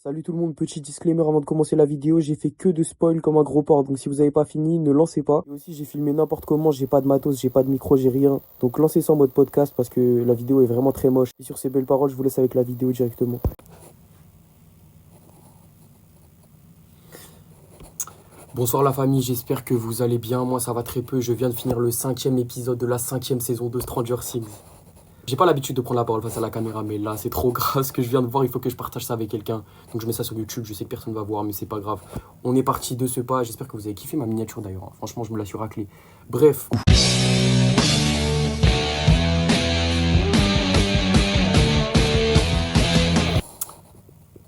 Salut tout le monde, petit disclaimer avant de commencer la vidéo, j'ai fait que de spoil comme un gros porc, donc si vous avez pas fini, ne lancez pas. Et aussi j'ai filmé n'importe comment, j'ai pas de matos, j'ai pas de micro, j'ai rien. Donc lancez ça en mode podcast parce que la vidéo est vraiment très moche. Et sur ces belles paroles, je vous laisse avec la vidéo directement. Bonsoir la famille, j'espère que vous allez bien, moi ça va très peu, je viens de finir le 5e épisode de la 5e saison de Stranger Things. J'ai pas l'habitude de prendre la parole face à la caméra, mais là c'est trop grave ce que je viens de voir, il faut que je partage ça avec quelqu'un. Donc je mets ça sur YouTube, je sais que personne va voir, mais c'est pas grave. On est parti de ce pas, j'espère que vous avez kiffé ma miniature d'ailleurs. Franchement, je me la suis raclée. Bref.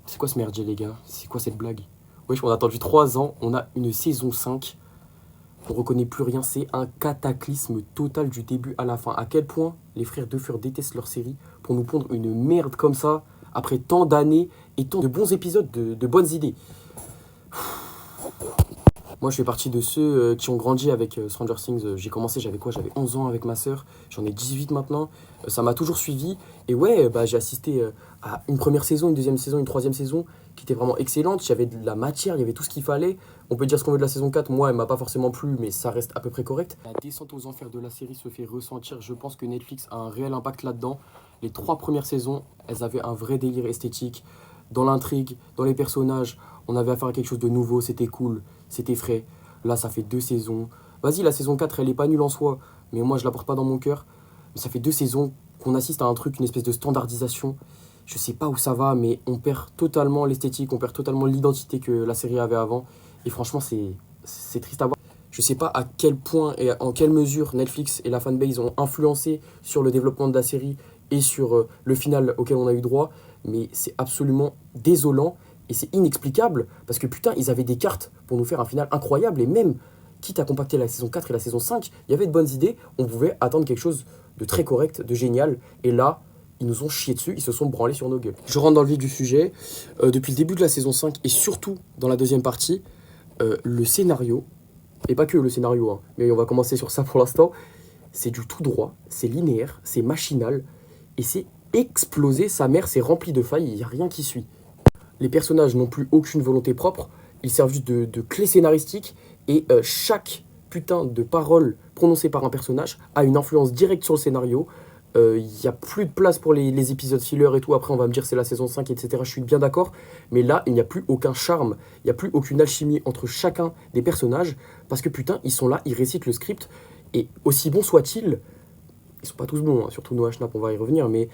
C'est quoi ce merdier les gars? C'est quoi cette blague? Wesh, on a attendu 3 ans, on a une saison 5. On reconnaît plus rien, c'est un cataclysme total du début à la fin. À quel point les frères Duffer détestent leur série pour nous pondre une merde comme ça, après tant d'années et tant de bons épisodes, de bonnes idées. Moi, je fais partie de ceux qui ont grandi avec Stranger Things. J'ai commencé, j'avais quoi? J'avais 11 ans avec ma sœur. J'en ai 18 maintenant. Ça m'a toujours suivi. Et ouais, j'ai assisté à une première saison, une deuxième saison, une troisième saison qui était vraiment excellente. J'avais de la matière, il y avait tout ce qu'il fallait. On peut dire ce qu'on veut de la saison 4. Moi, elle m'a pas forcément plu, mais ça reste à peu près correct. La descente aux enfers de la série se fait ressentir. Je pense que Netflix a un réel impact là-dedans. Les 3 premières saisons, elles avaient un vrai délire esthétique. Dans l'intrigue, dans les personnages, on avait affaire à quelque chose de nouveau, c'était cool, c'était frais. Là, ça fait 2 saisons. Vas-y, la saison 4, elle est pas nulle en soi, mais moi, je la porte pas dans mon cœur. Mais ça fait 2 saisons qu'on assiste à un truc, une espèce de standardisation. Je sais pas où ça va, mais on perd totalement l'esthétique, on perd totalement l'identité que la série avait avant. Et franchement, c'est triste à voir. Je sais pas à quel point et en quelle mesure Netflix et la fanbase ont influencé sur le développement de la série et sur le final auquel on a eu droit, mais c'est absolument désolant et c'est inexplicable parce que putain, ils avaient des cartes pour nous faire un final incroyable et même, quitte à compacter la saison 4 et la saison 5, il y avait de bonnes idées, on pouvait attendre quelque chose de très correct, de génial, et là, ils nous ont chié dessus, ils se sont branlés sur nos gueules. Je rentre dans le vif du sujet. Depuis le début de la saison 5 et surtout dans la deuxième partie, le scénario, et pas que le scénario, hein, mais on va commencer sur ça pour l'instant, c'est du tout droit, c'est linéaire, c'est machinal, et c'est explosé, sa mère, c'est rempli de failles, il n'y a rien qui suit. Les personnages n'ont plus aucune volonté propre, ils servent juste de clé scénaristique, et chaque putain de parole prononcée par un personnage a une influence directe sur le scénario. Il n'y a plus de place pour les épisodes filler et tout, après on va me dire c'est la saison 5, etc. Je suis bien d'accord, mais là, il n'y a plus aucun charme, il n'y a plus aucune alchimie entre chacun des personnages, parce que putain, ils sont là, ils récitent le script, et aussi bons soient-ils, ils sont pas tous bons, hein, surtout Noah Schnapp, on va y revenir, mais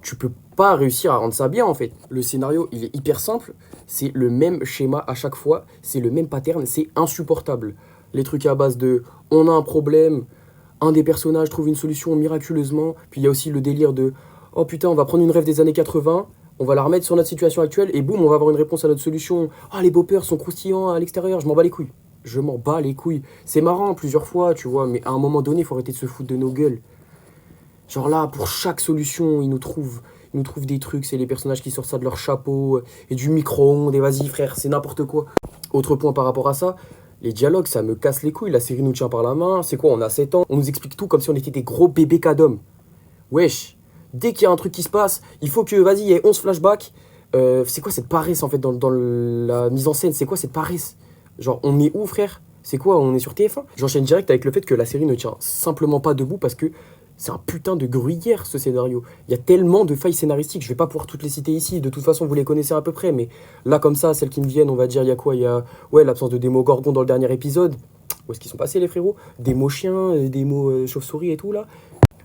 tu peux pas réussir à rendre ça bien en fait. Le scénario, il est hyper simple, c'est le même schéma à chaque fois, c'est le même pattern, c'est insupportable. Les trucs à base de on a un problème, un des personnages trouve une solution miraculeusement, puis il y a aussi le délire de oh putain, on va prendre une rêve des années 80, on va la remettre sur notre situation actuelle et boum, on va avoir une réponse à notre solution. Ah, les boppers sont croustillants à l'extérieur, je m'en bats les couilles. Je m'en bats les couilles. C'est marrant plusieurs fois, tu vois, mais à un moment donné, il faut arrêter de se foutre de nos gueules. Genre là, pour chaque solution, ils nous trouvent des trucs, c'est les personnages qui sortent ça de leur chapeau, et du micro-ondes, et vas-y frère, c'est n'importe quoi. Autre point par rapport à ça, les dialogues, ça me casse les couilles, la série nous tient par la main, c'est quoi, on a 7 ans, on nous explique tout comme si on était des gros bébés cadoms. Wesh, dès qu'il y a un truc qui se passe, il faut que, vas-y, il y ait 11 flashbacks. C'est quoi cette paresse en fait dans la mise en scène, c'est quoi cette paresse? Genre, on est où frère? C'est quoi, on est sur TF1? J'enchaîne direct avec le fait que la série ne tient simplement pas debout parce que c'est un putain de gruyère ce scénario. Il y a tellement de failles scénaristiques, je vais pas pouvoir toutes les citer ici, de toute façon vous les connaissez à peu près, mais là comme ça, celles qui me viennent, on va dire, il y a quoi? Il y a ouais, l'absence de Démo-Gorgon dans le dernier épisode. Où est-ce qu'ils sont passés les frérots? Des mots chiens, des mots chauve-souris et tout là.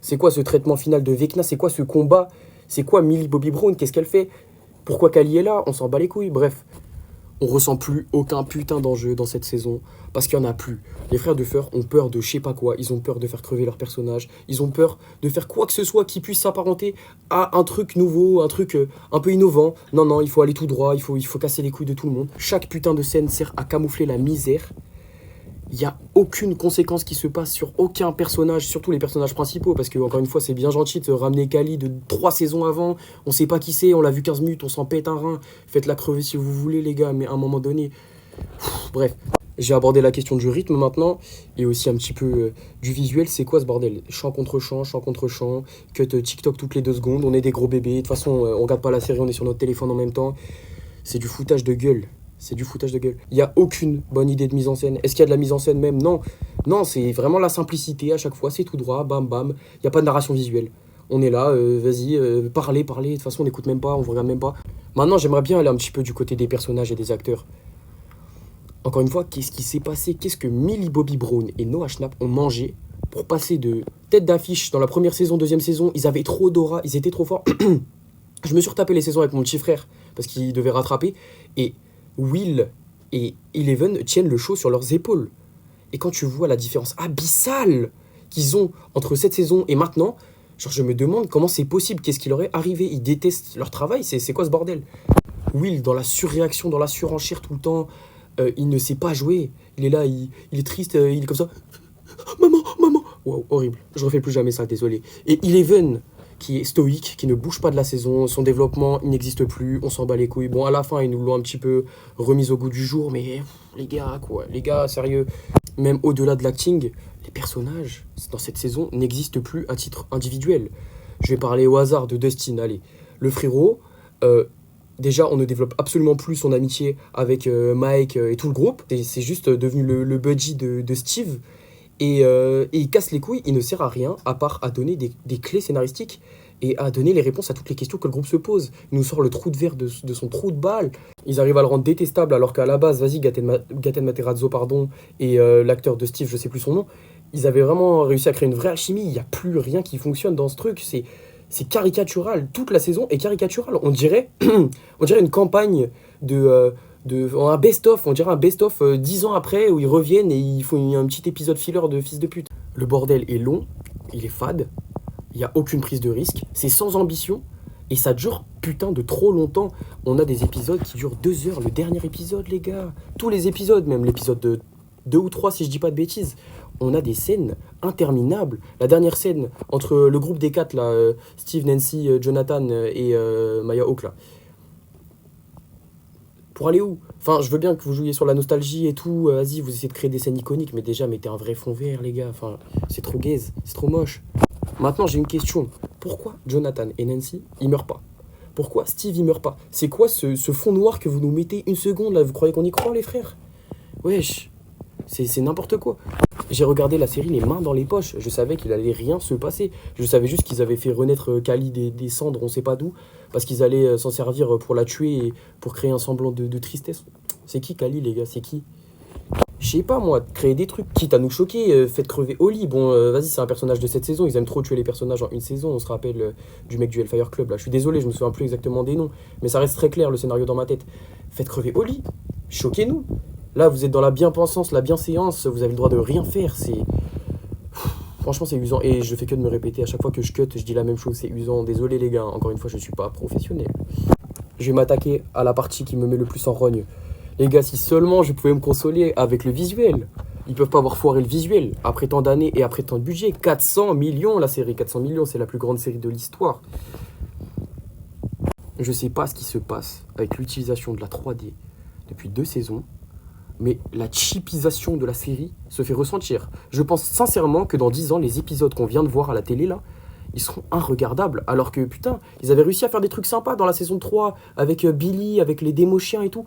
C'est quoi ce traitement final de Vecna? C'est quoi ce combat? C'est quoi Millie Bobby Brown? Qu'est-ce qu'elle fait? Pourquoi Kali est là? On s'en bat les couilles, bref. On ressent plus aucun putain d'enjeu dans cette saison, parce qu'il n'y en a plus. Les frères Duffer ont peur de je sais pas quoi, ils ont peur de faire crever leur personnage, ils ont peur de faire quoi que ce soit qui puisse s'apparenter à un truc nouveau, un truc un peu innovant. Non, non, il faut aller tout droit, il faut casser les couilles de tout le monde. Chaque putain de scène sert à camoufler la misère. Il n'y a aucune conséquence qui se passe sur aucun personnage, surtout les personnages principaux, parce que, encore une fois, c'est bien gentil de ramener Kali de 3 saisons avant, on sait pas qui c'est, on l'a vu 15 minutes, on s'en pète un rein, faites-la crever si vous voulez, les gars, mais à un moment donné... Bref, j'ai abordé la question du rythme maintenant, et aussi un petit peu du visuel, c'est quoi ce bordel? Chant contre chant, cut TikTok toutes les 2 secondes, on est des gros bébés, de toute façon, on regarde pas la série, on est sur notre téléphone en même temps. c'est du foutage de gueule. C'est du foutage de gueule. Il n'y a aucune bonne idée de mise en scène. Est-ce qu'il y a de la mise en scène même? Non. Non, c'est vraiment la simplicité à chaque fois. C'est tout droit, bam bam. Il n'y a pas de narration visuelle. On est là, vas-y, parlez. De toute façon, on n'écoute même pas, on vous regarde même pas. Maintenant, j'aimerais bien aller un petit peu du côté des personnages et des acteurs. Encore une fois, qu'est-ce qui s'est passé? Qu'est-ce que Millie Bobby Brown et Noah Schnapp ont mangé pour passer de tête d'affiche dans la première saison, deuxième saison? Ils avaient trop d'aura, ils étaient trop forts. Je me suis retapé les saisons avec mon petit frère parce qu'il devait rattraper. Et Will et Eleven tiennent le show sur leurs épaules. Et quand tu vois la différence abyssale qu'ils ont entre cette saison et maintenant, genre je me demande comment c'est possible, qu'est-ce qui leur est arrivé. Ils détestent leur travail, c'est quoi ce bordel? Will dans la surréaction, dans la surenchère tout le temps, il ne sait pas jouer. Il est là, il est triste, il est comme ça. Maman, maman. Wow, horrible. Je refais plus jamais ça, désolé. Et Eleven, qui est stoïque, qui ne bouge pas de la saison, son développement, il n'existe plus, on s'en bat les couilles. Bon, à la fin, ils nous l'ont un petit peu remise au goût du jour, mais les gars, quoi, les gars, sérieux. Même au-delà de l'acting, les personnages dans cette saison n'existent plus à titre individuel. Je vais parler au hasard de Dustin, allez. Le frérot, déjà, on ne développe absolument plus son amitié avec Mike et tout le groupe. C'est juste devenu le buddy de Steve. Et il casse les couilles, il ne sert à rien, à part à donner des clés scénaristiques et à donner les réponses à toutes les questions que le groupe se pose. Il nous sort le trou de verre de son trou de balle. Ils arrivent à le rendre détestable, alors qu'à la base, vas-y, Gaten Materazzo, pardon, et l'acteur de Steve, je sais plus son nom, ils avaient vraiment réussi à créer une vraie alchimie. Il n'y a plus rien qui fonctionne dans ce truc. C'est caricatural. Toute la saison est caricaturale. On dirait une campagne un best-of, on dirait un best-of 10 ans après où ils reviennent et ils font un petit épisode filler de fils de pute. Le bordel est long, il est fade, il n'y a aucune prise de risque, c'est sans ambition et ça dure putain de trop longtemps. On a des épisodes qui durent 2 heures, le dernier épisode les gars, tous les épisodes, même l'épisode de 2 ou 3 si je dis pas de bêtises. On a des scènes interminables. La dernière scène entre le groupe des 4 là, Steve, Nancy, Jonathan et Maya Hawke là. Pour aller où? Enfin, je veux bien que vous jouiez sur la nostalgie et tout, vas-y, vous essayez de créer des scènes iconiques, mais déjà, mettez un vrai fond vert, les gars, enfin, c'est trop gaze, c'est trop moche. Maintenant, j'ai une question. Pourquoi Jonathan et Nancy, ils meurent pas? Pourquoi Steve, il meurt pas? C'est quoi ce fond noir que vous nous mettez une seconde, là? Vous croyez qu'on y croit, les frères? Wesh, c'est n'importe quoi. J'ai regardé la série les mains dans les poches, je savais qu'il allait rien se passer. Je savais juste qu'ils avaient fait renaître Kali des cendres, on sait pas d'où, parce qu'ils allaient s'en servir pour la tuer et pour créer un semblant de tristesse. C'est qui Kali, les gars? C'est qui? Je sais pas moi, créer des trucs, quitte à nous choquer, faites crever Oli. Bon, vas-y, c'est un personnage de cette saison, ils aiment trop tuer les personnages en une saison. On se rappelle du mec du Hellfire Club là. Je suis désolé, je me souviens plus exactement des noms, mais ça reste très clair le scénario dans ma tête. Faites crever Oli, choquez-nous. Là, vous êtes dans la bien-pensance, la bienséance, vous avez le droit de rien faire, franchement, c'est usant. Et je fais que de me répéter, à chaque fois que je cut, je dis la même chose, c'est usant. Désolé les gars, encore une fois, je suis pas professionnel. Je vais m'attaquer à la partie qui me met le plus en rogne. Les gars, si seulement je pouvais me consoler avec le visuel. Ils peuvent pas avoir foiré le visuel, après tant d'années et après tant de budget. 400 millions la série, 400 millions, c'est la plus grande série de l'histoire. Je sais pas ce qui se passe avec l'utilisation de la 3D depuis 2 saisons. Mais la chipisation de la série se fait ressentir. Je pense sincèrement que dans 10 ans, les épisodes qu'on vient de voir à la télé, là, ils seront inregardables. Alors que, putain, ils avaient réussi à faire des trucs sympas dans la saison 3, avec Billy, avec les démos chiens et tout.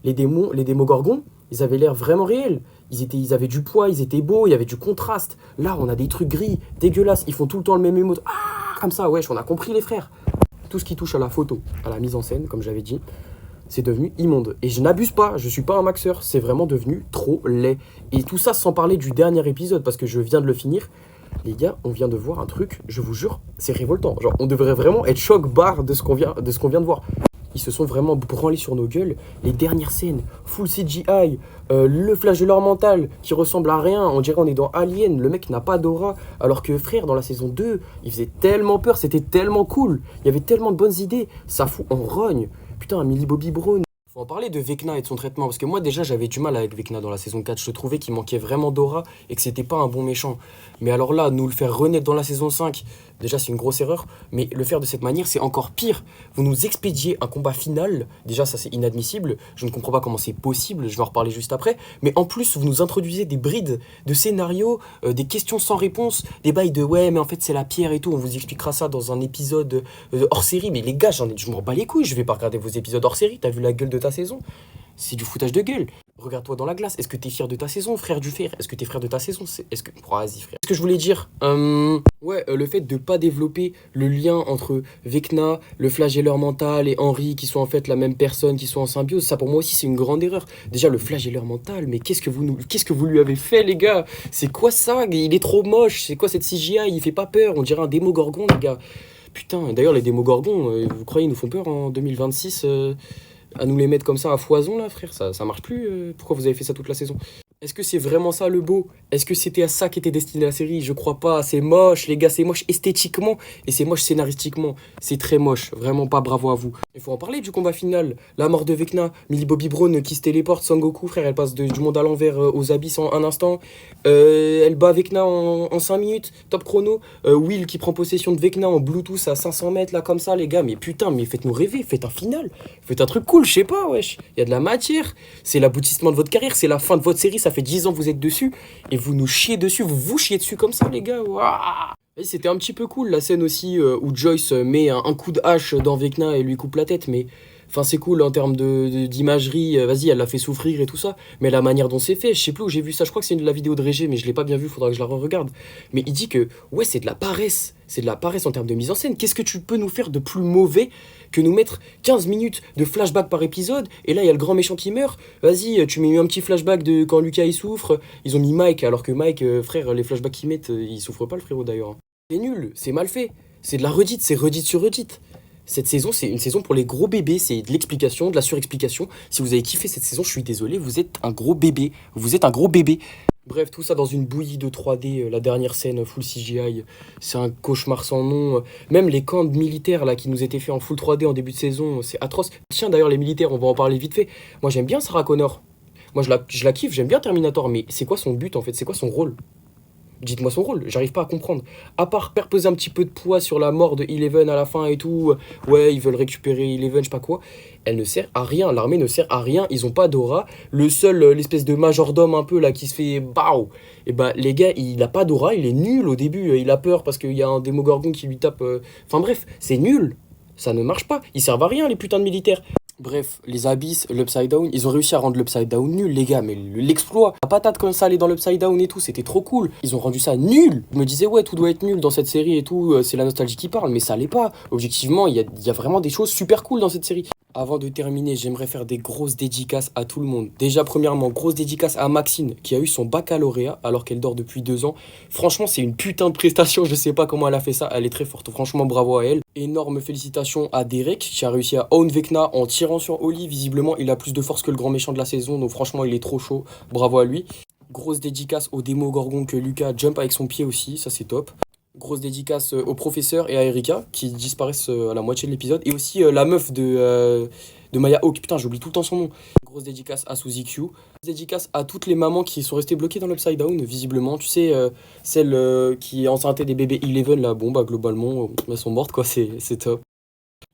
Les démos gorgons, ils avaient l'air vraiment réels. Ils avaient du poids, ils étaient beaux, il y avait du contraste. Là, on a des trucs gris, dégueulasses. Ils font tout le temps le même émote. Ah, comme ça, wesh, on a compris les frères. Tout ce qui touche à la photo, à la mise en scène, comme j'avais dit, c'est devenu immonde. Et je n'abuse pas, je suis pas un maxeur, c'est vraiment devenu trop laid. Et tout ça sans parler du dernier épisode, parce que je viens de le finir. Les gars, on vient de voir un truc, je vous jure, c'est révoltant. Genre, on devrait vraiment être choc-barre de ce qu'on vient de voir. Ils se sont vraiment branlés sur nos gueules. Les dernières scènes, full CGI, le flagelleur mental qui ressemble à rien. On dirait on est dans Alien, le mec n'a pas d'aura. Alors que frère, dans la saison 2, il faisait tellement peur, c'était tellement cool. Il y avait tellement de bonnes idées, ça fout en rogne. Putain, Millie Bobby Brown. Faut en parler de Vecna et de son traitement, parce que moi déjà j'avais du mal avec Vecna dans la saison 4. Je trouvais qu'il manquait vraiment d'aura et que c'était pas un bon méchant. Mais alors là, nous le faire renaître dans la saison 5, Déjà, c'est une grosse erreur, mais le faire de cette manière, c'est encore pire. Vous nous expédiez un combat final, déjà, ça c'est inadmissible, je ne comprends pas comment c'est possible, je vais en reparler juste après, mais en plus, vous nous introduisez des brides de scénarios, des questions sans réponse, des bails de ouais, mais en fait, c'est la pierre et tout, on vous expliquera ça dans un épisode hors série, mais les gars, je m'en bats les couilles, je vais pas regarder vos épisodes hors série, t'as vu la gueule de ta saison? C'est du foutage de gueule. Regarde-toi dans la glace. Est-ce que t'es fier de ta saison, frère du fer? Est-ce que t'es fier de ta saison? Est-ce que... Oh, vas-y, frère. Ce que je voulais dire, le fait de pas développer le lien entre Vecna, le flagelleur mental et Henry, qui sont en fait la même personne, qui sont en symbiose, ça pour moi aussi c'est une grande erreur. Déjà le flagelleur mental, mais qu'est-ce que vous lui avez fait, les gars? C'est quoi ça? Il est trop moche. C'est quoi cette CGI? Il fait pas peur. On dirait un démogorgon, les gars. Putain, d'ailleurs les démogorgons, vous croyez ils nous font peur en 2026 à nous les mettre comme ça à foison là, frère, ça marche plus. Pourquoi vous avez fait ça toute la saison? Est-ce que c'est vraiment ça le beau? Est-ce que c'était à ça qu'était destinée la série? Je crois pas. C'est moche, les gars, c'est moche esthétiquement et c'est moche scénaristiquement. C'est très moche. Vraiment pas bravo à vous. Il faut en parler du combat final. La mort de Vecna, Millie Bobby Brown qui se téléporte, Son Goku, frère, elle passe du monde à l'envers aux abysses en un instant. Elle bat Vecna en 5 minutes, top chrono. Will qui prend possession de Vecna en Bluetooth à 500 mètres là comme ça, les gars. Mais putain, mais faites-nous rêver, faites un final. Faites un truc cool, je sais pas, wesh. Il y a de la matière. C'est l'aboutissement de votre carrière, c'est la fin de votre série. Ça fait 10 ans que vous êtes dessus et vous nous chiez dessus, vous chiez dessus comme ça, les gars. Et c'était un petit peu cool la scène aussi où Joyce met un coup de hache dans Vecna et lui coupe la tête, mais enfin c'est cool en termes d'imagerie, vas-y, elle l'a fait souffrir et tout ça, mais la manière dont c'est fait, je sais plus où j'ai vu ça, je crois que c'est la vidéo de Régé, mais je l'ai pas bien vu, faudra que je la re-regarde. Mais il dit que ouais, c'est de la paresse en termes de mise en scène. Qu'est-ce que tu peux nous faire de plus mauvais que nous mettre 15 minutes de flashback par épisode, et là il y a le grand méchant qui meurt, vas-y, tu mets un petit flashback de quand Lucas il souffre, ils ont mis Mike, alors que Mike, frère, les flashbacks qu'ils mettent, il souffre pas le frérot d'ailleurs. C'est nul, c'est mal fait, c'est de la redite, c'est redite sur redite. Cette saison, c'est une saison pour les gros bébés, c'est de l'explication, de la surexplication. Si vous avez kiffé cette saison, je suis désolé, vous êtes un gros bébé, vous êtes un gros bébé. Bref, tout ça dans une bouillie de 3D, la dernière scène full CGI, c'est un cauchemar sans nom. Même les camps militaires là qui nous étaient faits en full 3D en début de saison, c'est atroce. Tiens d'ailleurs les militaires, on va en parler vite fait. Moi j'aime bien Sarah Connor. Moi je la kiffe, j'aime bien Terminator, mais c'est quoi son but en fait? C'est quoi son rôle? Dites-moi son rôle, j'arrive pas à comprendre. À part faire peser un petit peu de poids sur la mort de Eleven à la fin et tout, ouais, ils veulent récupérer Eleven, je sais pas quoi. Elle ne sert à rien, l'armée ne sert à rien, ils ont pas d'aura. Le seul, l'espèce de majordome un peu là qui se fait BAO, et bah les gars, il a pas d'aura, il est nul au début, il a peur parce qu'il y a un démogorgon qui lui tape. Enfin bref, c'est nul, ça ne marche pas, ils servent à rien les putains de militaires. Bref, les abysses, l'Upside Down, ils ont réussi à rendre l'Upside Down nul, les gars, mais l'exploit, la patate comme ça, aller dans l'Upside Down et tout, c'était trop cool. Ils ont rendu ça nul. Je me disais, ouais, tout doit être nul dans cette série et tout, c'est la nostalgie qui parle, mais ça l'est pas. Objectivement, il y a vraiment des choses super cool dans cette série. Avant de terminer, j'aimerais faire des grosses dédicaces à tout le monde. Déjà, premièrement, grosse dédicace à Maxine, qui a eu son baccalauréat alors qu'elle dort depuis 2 ans. Franchement, c'est une putain de prestation, je sais pas comment elle a fait ça, elle est très forte, franchement, bravo à elle. Énorme félicitations à Derek, qui a réussi à own Vecna en tirant sur Oli. Visiblement, il a plus de force que le grand méchant de la saison, donc franchement, il est trop chaud, bravo à lui. Grosse dédicace au démogorgon que Lucas jump avec son pied aussi, ça c'est top. Grosse dédicace au professeur et à Erika qui disparaissent à la moitié de l'épisode. Et aussi la meuf de Maya Hawke. Putain, j'oublie tout le temps son nom. Grosse dédicace à Suzy Q. Grosse dédicace à toutes les mamans qui sont restées bloquées dans l'Upside Down, visiblement. Tu sais, celle qui enceintait des bébés Eleven, là, bon, bah globalement, elles sont mortes, quoi. C'est top.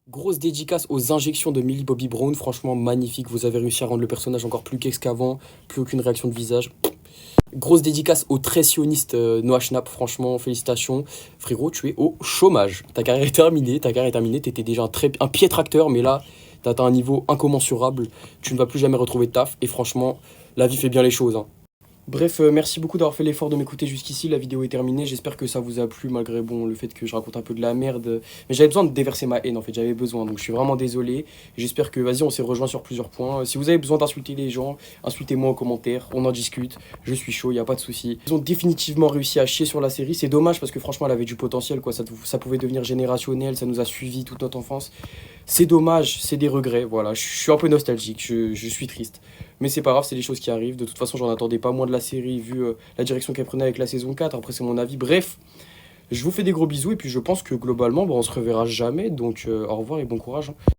Grosse dédicace aux injections de Millie Bobby Brown. Franchement, magnifique. Vous avez réussi à rendre le personnage encore plus qu'avant. Plus aucune réaction de visage. Grosse dédicace au très sioniste Noah Schnapp, franchement, félicitations. Frérot, tu es au chômage. Ta carrière est terminée, t'étais déjà un piètre acteur, mais là, t'as atteint un niveau incommensurable. Tu ne vas plus jamais retrouver de taf, et franchement, la vie fait bien les choses, hein. Bref, merci beaucoup d'avoir fait l'effort de m'écouter jusqu'ici, la vidéo est terminée, j'espère que ça vous a plu malgré bon, le fait que je raconte un peu de la merde. Mais j'avais besoin de déverser ma haine en fait, j'avais besoin, donc je suis vraiment désolé. J'espère que, vas-y, on s'est rejoint sur plusieurs points. Si vous avez besoin d'insulter les gens, insultez-moi en commentaire, on en discute, je suis chaud, y a pas de souci. Ils ont définitivement réussi à chier sur la série, c'est dommage parce que franchement elle avait du potentiel, quoi. Ça pouvait devenir générationnel, ça nous a suivi toute notre enfance. C'est dommage, c'est des regrets, voilà, je suis un peu nostalgique, je suis triste. Mais c'est pas grave, c'est des choses qui arrivent. De toute façon, j'en attendais pas moins de la série vu la direction qu'elle prenait avec la saison 4. Après, c'est mon avis. Bref, je vous fais des gros bisous et puis je pense que globalement, on se reverra jamais. Donc, au revoir et bon courage, hein.